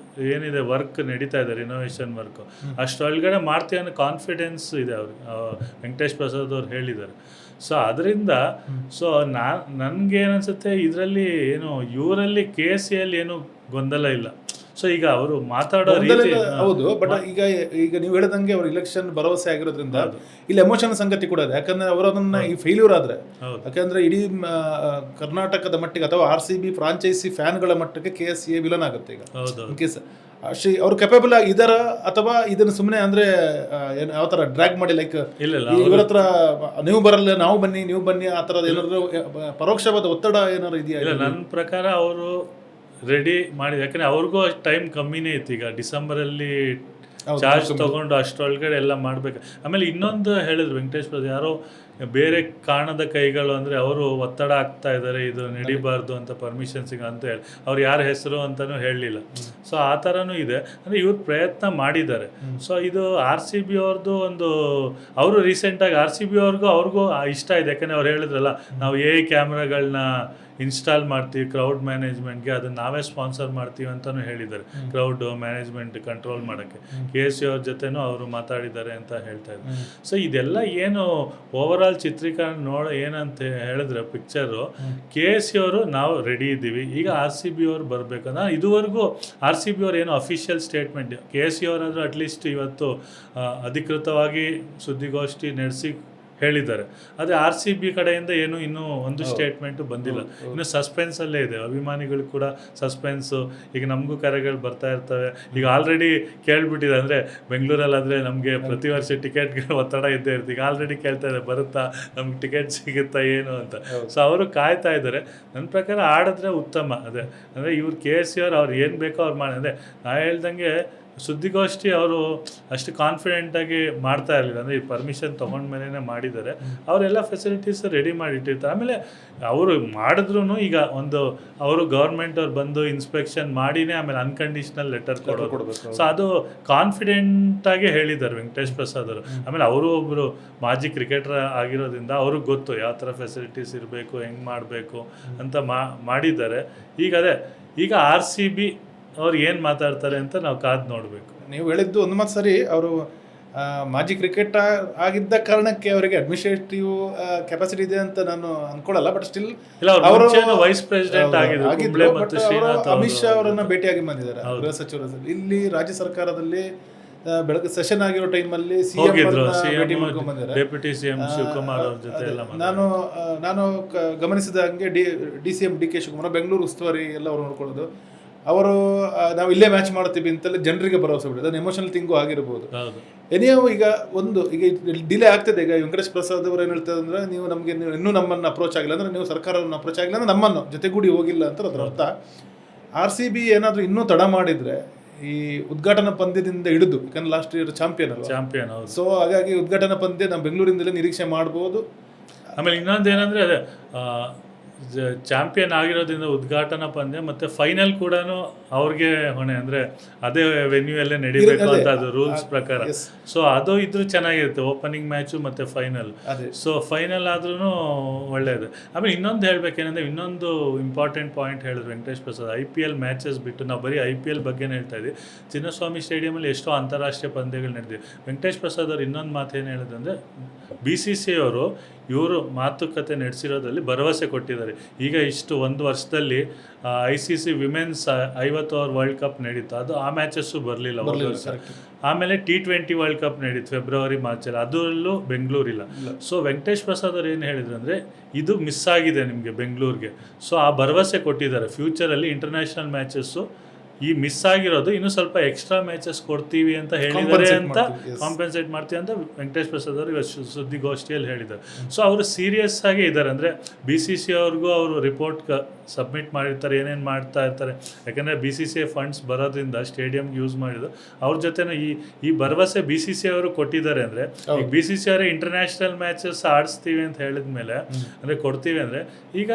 ಏನಿದೆ ವರ್ಕ್ ನಡೀತಾ ಇದೆ, ರಿನೋವೇಷನ್ ವರ್ಕ್, ಅಷ್ಟೊಳಗಡೆ ಮಾಡ್ತೀವಿ ಅನ್ನೋ ಕಾನ್ಫಿಡೆನ್ಸ್ ಇದೆ ಅವ್ರಿಗೆ, ವೆಂಕಟೇಶ್ ಪ್ರಸಾದ್ ಅವ್ರು ಹೇಳಿದ್ದಾರೆ. ಸೊ ಅದರಿಂದ ನನಗೇನನ್ಸುತ್ತೆ, ಇದರಲ್ಲಿ ಏನು ಇವರಲ್ಲಿ KCL ಏನು ಗೊಂದಲ ಇಲ್ಲ. ಸೊ ಈಗ ಅವರು ಮಾತಾಡೋ ರೀತಿ ಹೌದು, ಬಟ್ ಈಗ ನೀವು ಹೇಳಿದಂಗೆ ಅವ್ರ ಇಲೆಕ್ಷನ್ ಭರವಸೆ ಆಗಿರೋದ್ರಿಂದ ಇಲ್ಲಿ ಎಮೋಷನ್ ಸಂಗತಿ ಕೂಡ ಇದೆ. ಯಾಕಂದ್ರೆ ಅವರನ್ನ ಈ ಫೇಲ್ಯೂರ್ ಆದ್ರೆ, ಯಾಕಂದ್ರೆ ಇಡೀ ಕರ್ನಾಟಕದ ಮಟ್ಟಿಗೆ ಅಥವಾ RCB ಫ್ರಾಂಚೈಸಿ ಫ್ಯಾನ್ಗಳ ಮಟ್ಟಕ್ಕೆ KCA ವಿಲನ್ ಆಗುತ್ತೆ ಈಗ. ಇನ್ ಕೇಸ್ ಅವ್ರು ಕೆಪೇಬಲ್ ಇದರ ಅಥವಾ ಇದನ್ನ ಸುಮ್ಮನೆ ಅಂದ್ರೆ ಯಾವ ತರ ಡ್ರ್ಯಾಗ್ ಮಾಡಿ, ಲೈಕ್ ಇವ್ರ ಹತ್ರ ನೀವು ಬರಲ್ಲ ನಾವು ಬನ್ನಿ ನೀವು ಬನ್ನಿ ಆ ಥರದ ಏನಾದ್ರು ಪರೋಕ್ಷವಾದ ಒತ್ತಡ ಏನಾದ್ರು ಇದೆಯಾ? ಇಲ್ಲ, ನನ್ನ ಪ್ರಕಾರ ಅವರು ರೆಡಿ ಮಾಡಿ, ಯಾಕಂದರೆ ಅವ್ರಿಗೂ ಟೈಮ್ ಕಮ್ಮಿನೇ ಇತ್ತು. ಈಗ ಡಿಸೆಂಬರಲ್ಲಿ ಚಾರ್ಜ್ ತೊಗೊಂಡು ಅಷ್ಟರೊಳಗಡೆ ಎಲ್ಲ ಮಾಡಬೇಕು. ಆಮೇಲೆ ಇನ್ನೊಂದು ಹೇಳಿದ್ರು ವೆಂಕಟೇಶ್ ಪ್ರಸಾದ್, ಯಾರೋ ಬೇರೆ ಕಾರಣದ ಕೈಗಳು, ಅಂದರೆ ಅವರು ಒತ್ತಡ ಆಗ್ತಾ ಇದ್ದಾರೆ, ಇದು ನಡಿಬಾರ್ದು ಅಂತ ಪರ್ಮಿಷನ್ಸಿಗೆ ಅಂತ ಹೇಳಿ ಅವ್ರು ಯಾರ ಹೆಸರು ಅಂತಲೂ ಹೇಳಲಿಲ್ಲ. ಸೊ ಆ ಥರನೂ ಇದೆ, ಅಂದರೆ ಇವ್ರು ಪ್ರಯತ್ನ ಮಾಡಿದ್ದಾರೆ. ಸೊ ಇದು RCB ಅವ್ರದ್ದು ಒಂದು, ಅವರು ರೀಸೆಂಟಾಗಿ RCB ಅವ್ರಿಗೂ ಇಷ್ಟ ಇದೆ. ಯಾಕಂದರೆ ಅವ್ರು ಹೇಳಿದ್ರಲ್ಲ, ನಾವು AI ಕ್ಯಾಮ್ರಾಗಳನ್ನ ಇನ್ಸ್ಟಾಲ್ ಮಾಡ್ತೀವಿ ಕ್ರೌಡ್ ಮ್ಯಾನೇಜ್ಮೆಂಟ್ಗೆ, ಅದನ್ನು ನಾವೇ ಸ್ಪಾನ್ಸರ್ ಮಾಡ್ತೀವಿ ಅಂತಲೂ ಹೇಳಿದ್ದಾರೆ, ಕ್ರೌಡ್ ಮ್ಯಾನೇಜ್ಮೆಂಟ್ ಕಂಟ್ರೋಲ್ ಮಾಡೋಕ್ಕೆ. KCA ಅವ್ರ ಜೊತೆನೂ ಅವರು ಮಾತಾಡಿದ್ದಾರೆ ಅಂತ ಹೇಳ್ತಾ ಇದ್ದಾರೆ. ಸೊ ಇದೆಲ್ಲ ಏನು ಓವರಾಲ್ ಚಿತ್ರೀಕರಣ ಏನಂತ ಹೇಳಿದ್ರೆ ಪಿಕ್ಚರು, KCA ಅವರು ನಾವು ರೆಡಿ ಇದ್ದೀವಿ, ಈಗ RCB ಅವರು ಬರಬೇಕು. ನಾನು ಇದುವರೆಗೂ RCB ಅವ್ರು ಏನು ಅಫಿಷಿಯಲ್ ಸ್ಟೇಟ್ಮೆಂಟ್, KCA ಅವರಾದರೂ ಅಟ್ಲೀಸ್ಟ್ ಇವತ್ತು ಅಧಿಕೃತವಾಗಿ ಸುದ್ದಿಗೋಷ್ಠಿ ನಡೆಸಿ ಹೇಳಿದ್ದಾರೆ. ಅದೇ RCB ಕಡೆಯಿಂದ ಏನು ಇನ್ನೂ ಒಂದು ಸ್ಟೇಟ್ಮೆಂಟು ಬಂದಿಲ್ಲ, ಇನ್ನು ಸಸ್ಪೆನ್ಸಲ್ಲೇ ಇದೆ. ಅಭಿಮಾನಿಗಳು ಕೂಡ ಸಸ್ಪೆನ್ಸು. ಈಗ ನಮಗೂ ಕರೆಗಳು ಬರ್ತಾ ಇರ್ತವೆ. ಈಗ ಆಲ್ರೆಡಿ ಕೇಳ್ಬಿಟ್ಟಿದೆ, ಅಂದರೆ ಬೆಂಗಳೂರಲ್ಲಾದರೆ ನಮಗೆ ಪ್ರತಿ ವರ್ಷ ಟಿಕೆಟ್ಗೆ ಒತ್ತಡ ಇದ್ದೇ ಇರುತ್ತೆ. ಈಗ ಆಲ್ರೆಡಿ ಕೇಳ್ತಾ ಇದೆ, ಬರುತ್ತಾ ನಮ್ಗೆ ಟಿಕೆಟ್ ಸಿಗುತ್ತಾ ಏನು ಅಂತ. ಸೊ ಅವರು ಕಾಯ್ತಾ ಇದ್ದಾರೆ. ನನ್ನ ಪ್ರಕಾರ ಆಡಿದ್ರೆ ಉತ್ತಮ. ಅದೇ ಅಂದರೆ ಇವ್ರು KCA ಅವ್ರು ಏನು ಬೇಕೋ ಅವ್ರು ಮಾಡಿ, ಅಂದರೆ ನಾ ಹೇಳ್ದಂಗೆ ಸುದ್ದಿಗೋಷ್ಠಿ ಅವರು ಅಷ್ಟು ಕಾನ್ಫಿಡೆಂಟಾಗಿ ಮಾಡ್ತಾ ಇರಲಿಲ್ಲ. ಅಂದರೆ ಈ ಪರ್ಮಿಷನ್ ತೊಗೊಂಡ್ಮೇಲೆ ಮಾಡಿದ್ದಾರೆ, ಅವರೆಲ್ಲ ಫೆಸಿಲಿಟೀಸ್ ರೆಡಿ ಮಾಡಿಟ್ಟಿರ್ತಾರೆ. ಆಮೇಲೆ ಅವರು ಮಾಡಿದ್ರು ಈಗ ಅವರು ಗೌರ್ಮೆಂಟ್ ಅವ್ರು ಬಂದು ಇನ್ಸ್ಪೆಕ್ಷನ್ ಮಾಡಿನೇ ಆಮೇಲೆ ಅನ್ಕಂಡೀಷನಲ್ ಲೆಟರ್ ಕೊಡೋದು. ಸೊ ಅದು ಕಾನ್ಫಿಡೆಂಟಾಗಿ ಹೇಳಿದ್ದಾರೆ ವೆಂಕಟೇಶ್ ಪ್ರಸಾದ್ ಅವರು. ಆಮೇಲೆ ಅವರು ಒಬ್ಬರು ಮಾಜಿ ಕ್ರಿಕೆಟರ್ ಆಗಿರೋದ್ರಿಂದ ಅವ್ರಿಗೆ ಗೊತ್ತು ಯಾವ ಥರ ಫೆಸಿಲಿಟೀಸ್ ಇರಬೇಕು, ಹೆಂಗೆ ಮಾಡಬೇಕು ಅಂತ ಮಾಡಿದ್ದಾರೆ. ಈಗ RCB ಅವ್ರು ಏನು ಮಾತಾಡ್ತಾರೆ ಅಂತ ನಾವು ಕಾದು ನೋಡಬೇಕು. ನೀವು ಹೇಳಿದ್ದು ಒಂದು ಮಾತು ಸರಿ, ಅವರು ಮಾಜಿ ಕ್ರಿಕೆಟರ್ ಆಗಿದ್ದ ಕಾರಣಕ್ಕೆ ಅವರಿಗೆ ಅಡ್ಮಿನಿಸ್ಟ್ರೇಟಿವ್ ಕೆಪಾಸಿಟಿ ಇದೆ ಅಂತ ನಾನು ಅನ್ಕೊಳ್ಳಲ್ಲ. ಬಟ್ ಸ್ಟಿಲ್ ಅವರು ವೈಸ್ ಪ್ರೆಸಿಡೆಂಟ್ ಆಗಿದ್ರು. ಅಮಿತ್ ಶಾ ಅವರನ್ನ ಭೇಟಿಯಾಗಿ ಬಂದಿದ್ದಾರೆ ಗೃಹ ಸಚಿವರು. ಇಲ್ಲಿ ರಾಜ್ಯ ಸರ್ಕಾರದಲ್ಲಿ ಬೆಳಗ್ಗೆ ಸೆಷನ್ ಆಗಿರೋ ಟೈಮಲ್ಲಿ ಭೇಟಿ ಮಾಡ್ಕೊಂಡು ಬಂದಿದ್ದಾರೆ. ಡೆಪ್ಯೂಟಿ CM ಶಿವಕುಮಾರ್ ಅವ್ರ ಜೊತೆ ಎಲ್ಲ ನಾನು ಗಮನಿಸಿದ ಹಂಗೆ DCM DK ಶಿವಕುಮಾರ್ ಬೆಂಗಳೂರು ಉಸ್ತುವಾರಿ ಎಲ್ಲ ಅವ್ರು ನೋಡ್ಕೊಳ್ಳೋದು. ಅವರು ನಾವು ಇಲ್ಲೇ ಮ್ಯಾಚ್ ಮಾಡ್ತೀವಿ ಅಂತಲೇ ಜನರಿಗೆ ಭರವಸೆ ಬಿಡೋದು, ಅದು ಎಮೋಷನಲ್ ಥಿಂಗು ಆಗಿರ್ಬೋದು. ಏನೇವು ಈಗ ಡಿಲೇ ಆಗ್ತದೆ. ಈಗ ವೆಂಕಟೇಶ್ ಪ್ರಸಾದ್ ಅವರು ಏನು ಹೇಳ್ತಾರೆ ಅಂದರೆ, ನೀವು ಇನ್ನೂ ನಮ್ಮನ್ನು ಅಪ್ರೋಚ್ ಆಗಿಲ್ಲ ಅಂದರೆ, ನೀವು ಸರ್ಕಾರವನ್ನು ಅಪ್ರೋಚ್ ಆಗಿಲ್ಲ ಅಂದರೆ ನಮ್ಮನ್ನು ಜೊತೆಗೂಡಿ ಹೋಗಿಲ್ಲ ಅಂತ ಅದರ ಅರ್ಥ. RCB ಏನಾದರೂ ಇನ್ನೂ ತಡ ಮಾಡಿದರೆ ಈ ಉದ್ಘಾಟನಾ ಪಂದ್ಯದಿಂದ ಹಿಡಿದು, ಯಾಕಂದ್ರೆ ಲಾಸ್ಟ್ ಇಯರ್ ಚಾಂಪಿಯನ್. ಸೊ ಹಾಗಾಗಿ ಉದ್ಘಾಟನಾ ಪಂದ್ಯ ನಾವು ಬೆಂಗಳೂರಿಂದಲೇ ನಿರೀಕ್ಷೆ ಮಾಡ್ಬೋದು. ಆಮೇಲೆ ಇನ್ನೊಂದು ಏನಂದರೆ, ಅದೇ ಚಾಂಪಿಯನ್ ಆಗಿರೋದ್ರಿಂದ ಉದ್ಘಾಟನಾ ಪಂದ್ಯ ಮತ್ತು ಫೈನಲ್ ಕೂಡ ಅವ್ರಿಗೆ ಹೊಣೆ, ಅಂದರೆ ಅದೇ ವೆನ್ಯೂಯಲ್ಲೇ ನಡಿಬೇಕು ಅಂತ ಅದು ರೂಲ್ಸ್ ಪ್ರಕಾರ. ಸೊ ಅದು ಇದ್ರೂ ಚೆನ್ನಾಗಿರುತ್ತೆ, ಓಪನಿಂಗ್ ಮ್ಯಾಚು ಮತ್ತು ಫೈನಲ್. ಸೊ ಫೈನಲ್ ಆದ್ರೂ ಒಳ್ಳೆಯದು. ಆಮೇಲೆ ಇನ್ನೊಂದು ಹೇಳ್ಬೇಕೇನಂದರೆ, ಇನ್ನೊಂದು ಇಂಪಾರ್ಟೆಂಟ್ ಪಾಯಿಂಟ್ ಹೇಳಿದ್ರು ವೆಂಕಟೇಶ್ ಪ್ರಸಾದ್. IPL ಮ್ಯಾಚಸ್ ಬಿಟ್ಟು ನಾವು ಬರೀ IPL ಬಗ್ಗೆನೇ ಹೇಳ್ತಾ ಇದ್ದೀವಿ. ಚಿನ್ನಸ್ವಾಮಿ ಸ್ಟೇಡಿಯಮಲ್ಲಿ ಎಷ್ಟೋ ಅಂತಾರಾಷ್ಟ್ರೀಯ ಪಂದ್ಯಗಳು ನಡೆದಿವೆ. ವೆಂಕಟೇಶ್ ಪ್ರಸಾದ್ ಅವರು ಇನ್ನೊಂದು ಮಾತು ಏನು ಹೇಳಿದ್ರು ಅಂದರೆ, BCCI ಅವರು ಇವರು ಮಾತುಕತೆ ನಡೆಸಿರೋದ್ರಲ್ಲಿ ಭರವಸೆ ಕೊಟ್ಟಿದ್ದಾರೆ. ಈಗ ಒಂದು ವರ್ಷದಲ್ಲಿ ICC women's 50 over world cup ನಡೀತು, ಅದು ಆ ಮ್ಯಾಚಸ್ಸು ಬರಲಿಲ್ಲ ಒಂದು ವರ್ಷ. ಆಮೇಲೆ T20 ವರ್ಲ್ಡ್ ಕಪ್ ನಡೀತು ಫೆಬ್ರವರಿ ಮಾರ್ಚಲ್ಲಿ, ಅದರಲ್ಲೂ ಬೆಂಗಳೂರಿಲ್ಲ. ಸೊ ವೆಂಕಟೇಶ್ ಪ್ರಸಾದ್ ಅವರು ಏನು ಹೇಳಿದ್ರು ಅಂದರೆ, ಇದು ಮಿಸ್ ಆಗಿದೆ ನಿಮಗೆ ಬೆಂಗಳೂರಿಗೆ. ಸೊ ಆ ಭರವಸೆ ಕೊಟ್ಟಿದ್ದಾರೆ, ಫ್ಯೂಚರಲ್ಲಿ ಇಂಟರ್ನ್ಯಾಷನಲ್ ಮ್ಯಾಚಸ್ಸು ಈ ಮಿಸ್ ಆಗಿರೋದು ಇನ್ನೂ ಸ್ವಲ್ಪ ಎಕ್ಸ್ಟ್ರಾ ಮ್ಯಾಚಸ್ ಕೊಡ್ತೀವಿ ಅಂತ ಹೇಳಿದ್ದಾರೆ Compensate ಅಂತ ಮಾಡ್ತೀವಿ, yes. ಕಾಂಪೆನ್ಸೇಟ್ ಮಾಡ್ತೀವಿ ಅಂತ ವೆಂಕಟೇಶ್ ಪ್ರಸಾದ್ ಅವರು ಇವತ್ತು ಸುದ್ದಿಗೋಷ್ಠಿಯಲ್ಲಿ ಹೇಳಿದ್ದಾರೆ. ಸೊ ಅವರು ಸೀರಿಯಸ್ ಆಗಿ ಇದ್ದಾರೆ. ಅಂದರೆ BCCI ಅವ್ರಿಗೂ ಅವರು ರಿಪೋರ್ಟ್ ಸಬ್ಮಿಟ್ ಮಾಡಿರ್ತಾರೆ, ಏನೇನು ಮಾಡ್ತಾ ಇರ್ತಾರೆ. ಯಾಕಂದರೆ BCCI ಫಂಡ್ಸ್ ಬರೋದ್ರಿಂದ ಸ್ಟೇಡಿಯಂಗೆ ಯೂಸ್ ಮಾಡಿದ್ದು ಅವ್ರ ಜೊತೆನೂ ಈ ಭರವಸೆ BCCI ಅವರು ಕೊಟ್ಟಿದ್ದಾರೆ. ಅಂದರೆ ಈಗ BCCI ಅವರೇ ಇಂಟರ್ನ್ಯಾಷನಲ್ ಮ್ಯಾಚಸ್ ಆಡಿಸ್ತೀವಿ ಅಂತ ಹೇಳಿದ ಮೇಲೆ ಅಂದರೆ ಕೊಡ್ತೀವಿ ಅಂದರೆ ಈಗ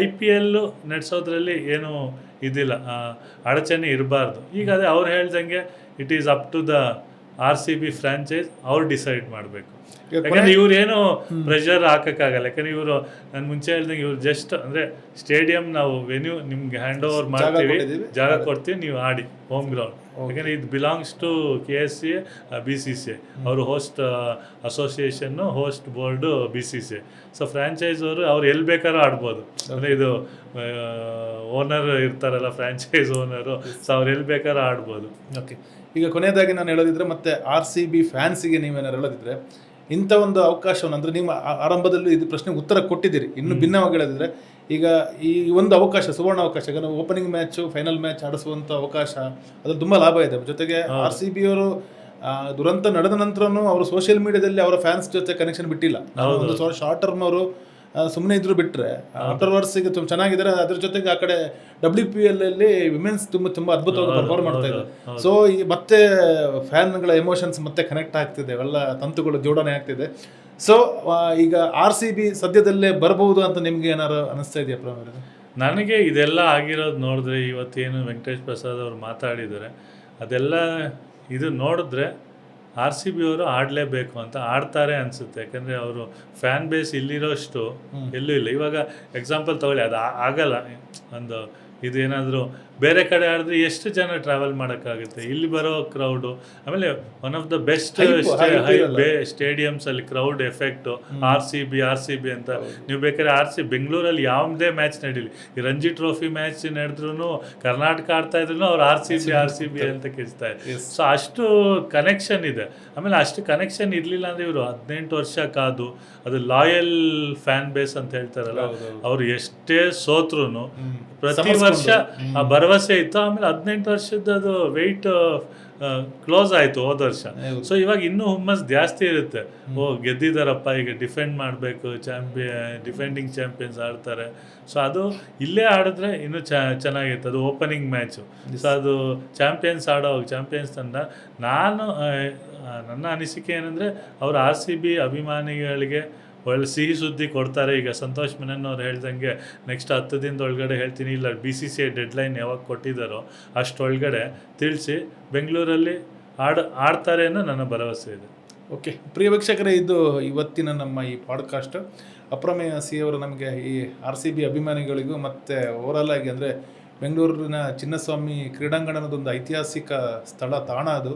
IPL ನಡೆಸೋದ್ರಲ್ಲಿ ಏನು ಇದಿಲ್ಲ, ಅಡಚಣೆ ಇರಬಾರ್ದು. ಈಗ ಅದೇ ಅವ್ರು ಹೇಳ್ದಂಗೆ it is up to the RCB franchise, ಅವ್ರು ಡಿಸೈಡ್ ಮಾಡಬೇಕು. ಯಾಕಂದರೆ ಇವ್ರೇನು ಪ್ರೆಷರ್ ಹಾಕೋಕ್ಕಾಗಲ್ಲ. ಯಾಕಂದರೆ ಇವರು ನಾನು ಮುಂಚೆ ಹೇಳ್ದಂಗೆ ಇವ್ರು ಜಸ್ಟ್ ಅಂದರೆ ಸ್ಟೇಡಿಯಂ ನಾವು ವೆನ್ಯೂ ನಿಮ್ಗೆ ಹ್ಯಾಂಡ್ ಓವರ್ ಮಾಡ್ತೀವಿ, ಜಾಗ ಕೊಡ್ತೀವಿ, ನೀವು ಆಡಿ ಹೋಮ್ ಗ್ರೌಂಡ್. ಯಾಕಂದರೆ ಇದು ಬಿಲಾಂಗ್ಸ್ ಟು KSCA BCCI. ಅವರು host association, host board BCCI. So franchise ಅವ್ರು ಎಲ್ಲಿ ಬೇಕಾದ್ರೂ ಆಡ್ಬೋದು. ಅಂದರೆ ಇದು ಓನರ್ ಇರ್ತಾರಲ್ಲ, ಫ್ರಾಂಚೈಸ್ ಓನರು, ಸೊ ಅವ್ರು ಎಲ್ಲಿ ಬೇಕಾದ್ರೂ ಆಡ್ಬೋದು. ಓಕೆ, ಈಗ ಕೊನೆಯದಾಗಿ ನಾನು ಹೇಳೋದಿದ್ರೆ ಮತ್ತೆ RCB ಫ್ಯಾನ್ಸಿಗೆ ನೀವೇನಾರು ಹೇಳೋದಿದ್ರೆ ಇಂಥ ಒಂದು ಅವಕಾಶವನ್ನು, ಅಂದರೆ ನಿಮ್ಮ ಆರಂಭದಲ್ಲಿ ಇದು ಪ್ರಶ್ನೆಗೆ ಉತ್ತರ ಕೊಟ್ಟಿದ್ದೀರಿ, ಇನ್ನು ಭಿನ್ನವಾಗಿ ಹೇಳೋದಿದ್ರೆ ಈಗ ಈ ಒಂದು ಅವಕಾಶ, ಸುವರ್ಣ ಅವಕಾಶ, ಈಗ ನಾವು ಓಪನಿಂಗ್ ಮ್ಯಾಚು ಫೈನಲ್ ಮ್ಯಾಚ್ ಆಡಿಸುವಂಥ ಅವಕಾಶ, ಅದ್ರಲ್ಲಿ ತುಂಬ ಲಾಭ ಇದೆ. ಜೊತೆಗೆ RCB ಅವರು ದುರಂತ ನಡೆದ ನಂತರನೂ ಅವರು ಸೋಷಿಯಲ್ ಮೀಡಿಯಾದಲ್ಲಿ ಅವರ ಫ್ಯಾನ್ಸ್ ಜೊತೆ ಕನೆಕ್ಷನ್ ಬಿಟ್ಟಿಲ್ಲ. ಒಂದು ಶಾರ್ಟ್ ಟರ್ಮ್ ಅವರು ಸುಮ್ಮನೆ ಇದ್ರು ಬಿಟ್ಟರೆ ಆಫ್ಟರ್ವರ್ಡ್ಸಿಗೆ ತುಂಬ ಚೆನ್ನಾಗಿದ್ದಾರೆ. ಅದ್ರ ಜೊತೆಗೆ ಆ ಕಡೆ WPL ಅಲ್ಲಿ ವಿಮೆನ್ಸ್ ತುಂಬ ಅದ್ಭುತವಾಗಿ ಪರ್ಫಾರ್ಮ್ ಮಾಡ್ತಾ ಇದ್ದಾರೆ. ಸೊ ಈ ಮತ್ತೆ ಫ್ಯಾನ್ಗಳ ಎಮೋಷನ್ಸ್ ಮತ್ತೆ ಕನೆಕ್ಟ್ ಆಗ್ತಿದೆ, ಎಲ್ಲ ತಂತುಗಳು ಜೋಡಣೆ ಆಗ್ತಿದೆ. ಸೊ ಈಗ RCB ಸದ್ಯದಲ್ಲೇ ಬರಬಹುದು ಅಂತ ನಿಮ್ಗೆ ಏನಾರು ಅನಿಸ್ತಾ ಇದೆಯಾ ಪ್ರಮೇಯ? ನನಗೆ ಇದೆಲ್ಲ ಆಗಿರೋದು ನೋಡಿದ್ರೆ, ಇವತ್ತೇನು ವೆಂಕಟೇಶ್ ಪ್ರಸಾದ್ ಅವರು ಮಾತಾಡಿದ್ದಾರೆ ಅದೆಲ್ಲ ಇದು ನೋಡಿದ್ರೆ RCB ಅವರು ಆಡಲೇಬೇಕು ಅಂತ ಆಡ್ತಾರೆ ಅನಿಸುತ್ತೆ. ಯಾಕಂದರೆ ಅವರು ಫ್ಯಾನ್ ಬೇಸ್ ಇಲ್ಲಿರೋಷ್ಟು ಎಲ್ಲೂ ಇಲ್ಲ. ಇವಾಗ ಎಕ್ಸಾಂಪಲ್ ತಗೊಳ್ಳಿ, ಅದು ಆಗಲ್ಲ. ಒಂದು ಇದೇನಾದರೂ ಬೇರೆ ಕಡೆ ಆಡಿದ್ರೆ ಎಷ್ಟು ಜನ ಟ್ರಾವೆಲ್ ಮಾಡೋಕ್ಕಾಗುತ್ತೆ? ಇಲ್ಲಿ ಬರೋ ಕ್ರೌಡು, ಆಮೇಲೆ one of the best stadiums ಅಲ್ಲಿ ಕ್ರೌಡ್ ಎಫೆಕ್ಟು RCB ಅಂತ. ನೀವು ಬೇಕಾದ್ರೆ ಬೆಂಗಳೂರಲ್ಲಿ ಯಾವುದೇ ಮ್ಯಾಚ್ ನಡೀಲಿ, ಈ ರಂಜಿ ಟ್ರೋಫಿ ಮ್ಯಾಚ್ ನಡೆದ್ರೂ ಕರ್ನಾಟಕ ಆಡ್ತಾ ಇದ್ರು ಅವ್ರು RCB ಅಂತ ಕಿರ್ತಾರೆ. ಸೊ ಅಷ್ಟು ಕನೆಕ್ಷನ್ ಇದೆ. ಆಮೇಲೆ ಅಷ್ಟು ಕನೆಕ್ಷನ್ ಇರಲಿಲ್ಲ ಅಂದರೆ ಇವರು 18 ವರ್ಷ ಕಾದು, ಅದು ಲಾಯಲ್ ಫ್ಯಾನ್ ಬೇಸ್ ಅಂತ ಹೇಳ್ತಾರಲ್ಲ, ಅವರು ಎಷ್ಟೇ ಸೋತ್ರು ಪ್ರತಿ ವರ್ಷ ಆ ಭರವಸೆ ಇತ್ತು. ಆಮೇಲೆ 18 ವರ್ಷದ್ದು ವೆಯ್ಟ್ ಕ್ಲೋಸ್ ಆಯಿತು ಹೋದ ವರ್ಷ. ಸೊ ಇವಾಗ ಇನ್ನೂ ಹುಮ್ಮಸ್ ಜಾಸ್ತಿ ಇರುತ್ತೆ. ಗೆದ್ದಿದ್ದಾರಪ್ಪ, ಈಗ ಡಿಫೆಂಡ್ ಮಾಡಬೇಕು, ಡಿಫೆಂಡಿಂಗ್ ಚಾಂಪಿಯನ್ಸ್ ಆಡ್ತಾರೆ. ಸೊ ಅದು ಇಲ್ಲೇ ಆಡಿದ್ರೆ ಇನ್ನೂ ಚೆನ್ನಾಗಿತ್ತು. ಅದು ಓಪನಿಂಗ್ ಮ್ಯಾಚು. ಸೊ ಅದು ಚಾಂಪಿಯನ್ಸ್ ಚಾಂಪಿಯನ್ಸ್ ತಂಡ. ನನ್ನ ಅನಿಸಿಕೆ ಏನಂದರೆ ಅವರು RCB ಅಭಿಮಾನಿಗಳಿಗೆ ಒಳ್ಳೆ ಸಿಹಿ ಸುದ್ದಿ ಕೊಡ್ತಾರೆ. ಈಗ ಸಂತೋಷ್ ಮೆನನ್ ಅವ್ರು ಹೇಳ್ದಂಗೆ ನೆಕ್ಸ್ಟ್ 10 ದಿನದೊಳಗಡೆ ಹೇಳ್ತೀನಿ, ಇಲ್ಲ BCCI ಡೆಡ್ಲೈನ್ ಯಾವಾಗ ಕೊಟ್ಟಿದ್ದಾರೋ ಅಷ್ಟೊಳಗಡೆ ತಿಳಿಸಿ ಬೆಂಗಳೂರಲ್ಲಿ ಆಡ್ತಾರೆ ಅನ್ನೋ ನನ್ನ ಭರವಸೆ ಇದೆ. ಓಕೆ, ಪ್ರಿಯ ವೀಕ್ಷಕರೇ, ಇದು ಇವತ್ತಿನ ನಮ್ಮ ಈ ಪಾಡ್ಕಾಸ್ಟ್. ಅಪ್ರಮೇಯ ಸಿ ಅವರು ನಮಗೆ ಈ RCB ಅಭಿಮಾನಿಗಳಿಗೂ ಮತ್ತು ಓವರಾಲ್ ಆಗಿ ಅಂದರೆ ಬೆಂಗಳೂರಿನ ಚಿನ್ನಸ್ವಾಮಿ ಕ್ರೀಡಾಂಗಣ ಅನ್ನೋದೊಂದು ಐತಿಹಾಸಿಕ ಸ್ಥಳ, ತಾಣ. ಅದು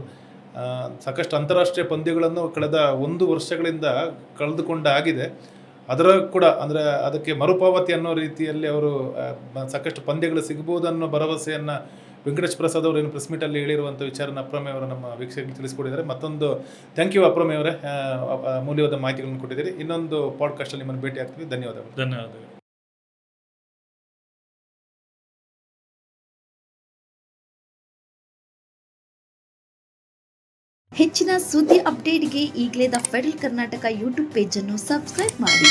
ಸಾಕಷ್ಟು ಅಂತಾರಾಷ್ಟ್ರೀಯ ಪಂದ್ಯಗಳನ್ನು ಕಳೆದ 1 ವರ್ಷಗಳಿಂದ ಕಳೆದುಕೊಂಡಾಗಿದೆ. ಅದರ ಕೂಡ ಅಂದರೆ ಅದಕ್ಕೆ ಮರುಪಾವತಿ ಅನ್ನೋ ರೀತಿಯಲ್ಲಿ ಅವರು ಸಾಕಷ್ಟು ಪಂದ್ಯಗಳು ಸಿಗ್ಬೋದು ಅನ್ನೋ ಭರವಸೆಯನ್ನು ವೆಂಕಟೇಶ್ ಪ್ರಸಾದ್ ಅವರು ಏನು ಪ್ರೆಸ್ ಮೀಟಲ್ಲಿ ಹೇಳಿರುವಂಥ ವಿಚಾರನ ಅಪ್ರಮೇಯ ಅವರು ನಮ್ಮ ವೀಕ್ಷಕರಿಗೆ ತಿಳಿಸ್ಕೊಟ್ಟಿದ್ದಾರೆ. ಮತ್ತೊಂದು ಥ್ಯಾಂಕ್ ಯು ಅಪ್ರಮೇಯ ಅವರೇ, ಅಮೂಲ್ಯವಾದ ಮಾಹಿತಿಗಳನ್ನು ಕೊಟ್ಟಿದ್ದೀರಿ. ಇನ್ನೊಂದು ಪಾಡ್ಕಾಸ್ಟಲ್ಲಿ ನಿಮ್ಮನ್ನು ಭೇಟಿ ಆಗ್ತೀವಿ. ಧನ್ಯವಾದಗಳು. ಹೆಚ್ಚಿನ ಸುದ್ದಿ ಅಪ್ಡೇಟ್ಗೆ ಈಗಲೇ the federal Karnataka YouTube page ಅನ್ನು ಸಬ್ಸ್ಕ್ರೈಬ್ ಮಾಡಿ.